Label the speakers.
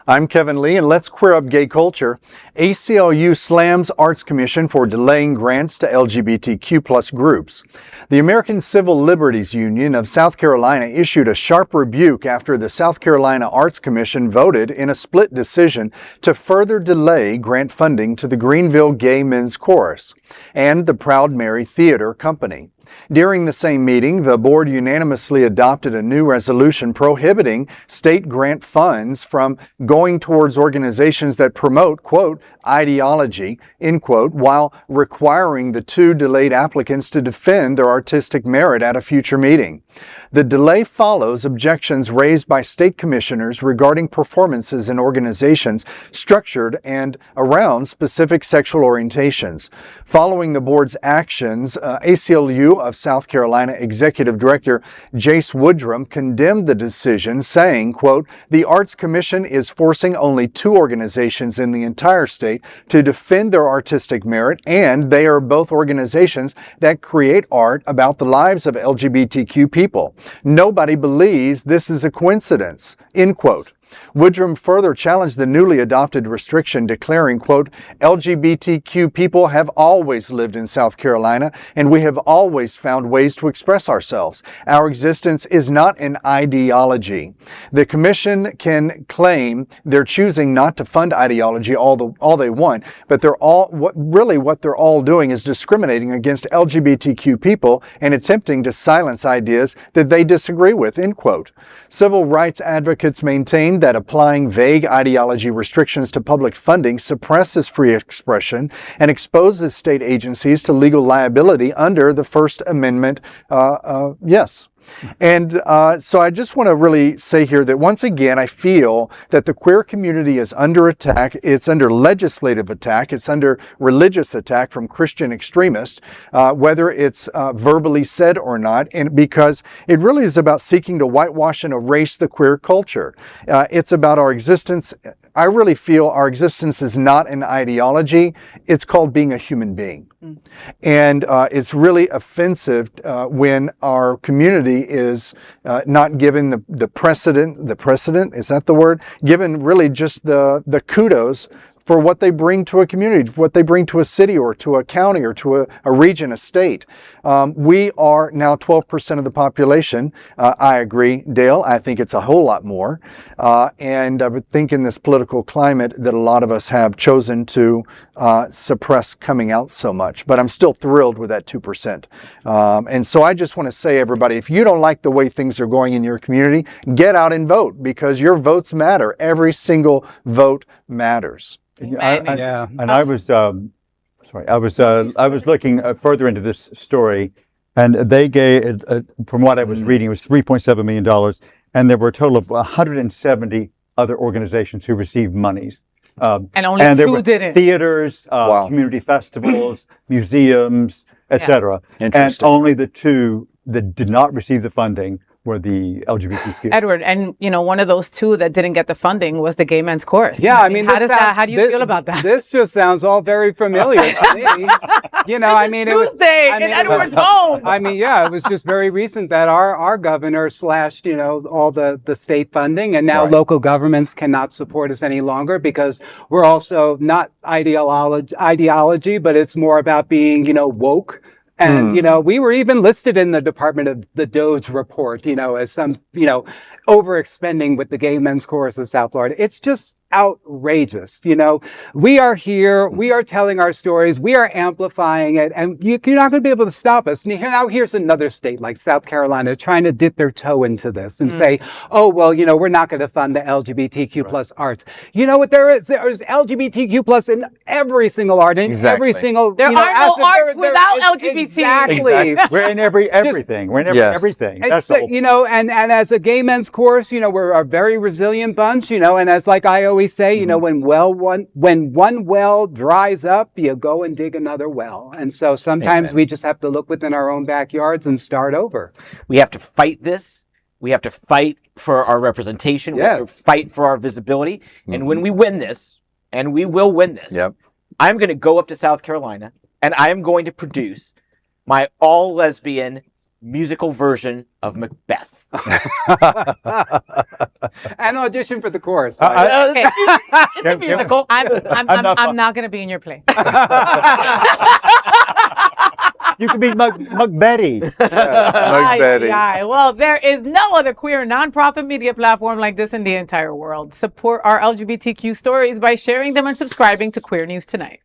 Speaker 1: I'm Kevin Lee, and let's queer up gay culture. ACLU slams Arts Commission for delaying grants to LGBTQ plus groups. The American Civil Liberties Union of South Carolina issued a sharp rebuke after the South Carolina Arts Commission voted in a split decision to further delay grant funding to the Greenville Gay Men's Chorus and the Proud Mary Theater Company. During the same meeting, the board unanimously adopted a new resolution prohibiting state grant funds from going towards organizations that promote, quote, ideology, end quote, while requiring the two delayed applicants to defend their artistic merit at a future meeting. The delay follows objections raised by state commissioners regarding performances in organizations structured and around specific sexual orientations. Following the board's actions, ACLU of South Carolina Executive Director Jace Woodrum condemned the decision, saying, quote, the Arts Commission is forcing only two organizations in the entire state to defend their artistic merit, and they are both organizations that create art about the lives of LGBTQ people. Nobody believes this is a coincidence, end quote. Woodrum further challenged the newly adopted restriction, declaring, quote, LGBTQ people have always lived in South Carolina, and we have always found ways to express ourselves. Our existence is not an ideology. The commission can claim they're choosing not to fund ideology all they want, but what they're all doing is discriminating against LGBTQ people and attempting to silence ideas that they disagree with, end quote. Civil rights advocates maintain that applying vague ideology restrictions to public funding suppresses free expression and exposes state agencies to legal liability under the First Amendment. Yes. And so I just want to really say here that once again, I feel that the queer community is under attack. It's under legislative attack. It's under religious attack from Christian extremists, whether it's verbally said or not, and because it really is about seeking to whitewash and erase the queer culture. It's about our existence. I really feel our existence is not an ideology. It's called being a human being. And it's really offensive when our community is not given the precedent, is that the word? Given really just the kudos for what they bring to a community, what they bring to a city or to a county or to a region, a state. We are now 12% of the population. I agree, Dale. I think it's a whole lot more. And I would think in this political climate that a lot of us have chosen to suppress coming out so much. But I'm still thrilled with that 2%. And so I just want to say, everybody, if you don't like the way things are going in your community, get out and vote, because your votes matter. Every single vote matters.
Speaker 2: I was looking further into this story, and they gave, from what I was reading, it was $3.7 million, and there were a total of 170 other organizations who received monies.
Speaker 3: And only two didn't.
Speaker 2: Theaters, community festivals, museums, etc. And only the two that did not receive the funding were the LGBTQ.
Speaker 3: Edward, and one of those two that didn't get the funding was the Gay Men's Chorus.
Speaker 4: Yeah, I mean,
Speaker 3: how do you feel about that?
Speaker 4: This just sounds all very familiar to me.
Speaker 3: It was Tuesday in Edward's home.
Speaker 4: It was just very recent that our governor slashed, all the state funding, and now local governments cannot support us any longer because we're also not ideology, but it's more about being, woke. And, we were even listed in the Department of the Doge report, as some, overexpending with the Gay Men's Chorus of South Florida. It's just outrageous. We are here. We are telling our stories. We are amplifying it. And you're not going to be able to stop us. Now here's another state like South Carolina trying to dip their toe into this and say, oh, well, we're not going to fund the LGBTQ plus arts. You know what there is? There's LGBTQ plus in every single art, in every single,
Speaker 3: there are no arts without LGBT.
Speaker 4: Exactly.
Speaker 2: We're in everything. We're in everything.
Speaker 4: That's and as a Gay Men's Chorus, we're a very resilient bunch, and as like I always say, when one well dries up, you go and dig another well. And so sometimes we just have to look within our own backyards and start over.
Speaker 5: We have to fight this. We have to fight for our representation. We have to fight for our visibility. And when we win this, and we will win this, I'm going to go up to South Carolina and I'm going to produce my all-lesbian musical version of Macbeth.
Speaker 4: And audition for the chorus.
Speaker 3: Okay.
Speaker 5: It's a musical.
Speaker 3: I'm not going to be in your play.
Speaker 2: You could be Mug Betty.
Speaker 1: Mug Betty.
Speaker 3: Well, there is no other queer nonprofit media platform like this in the entire world. Support our LGBTQ stories by sharing them and subscribing to Queer News Tonight.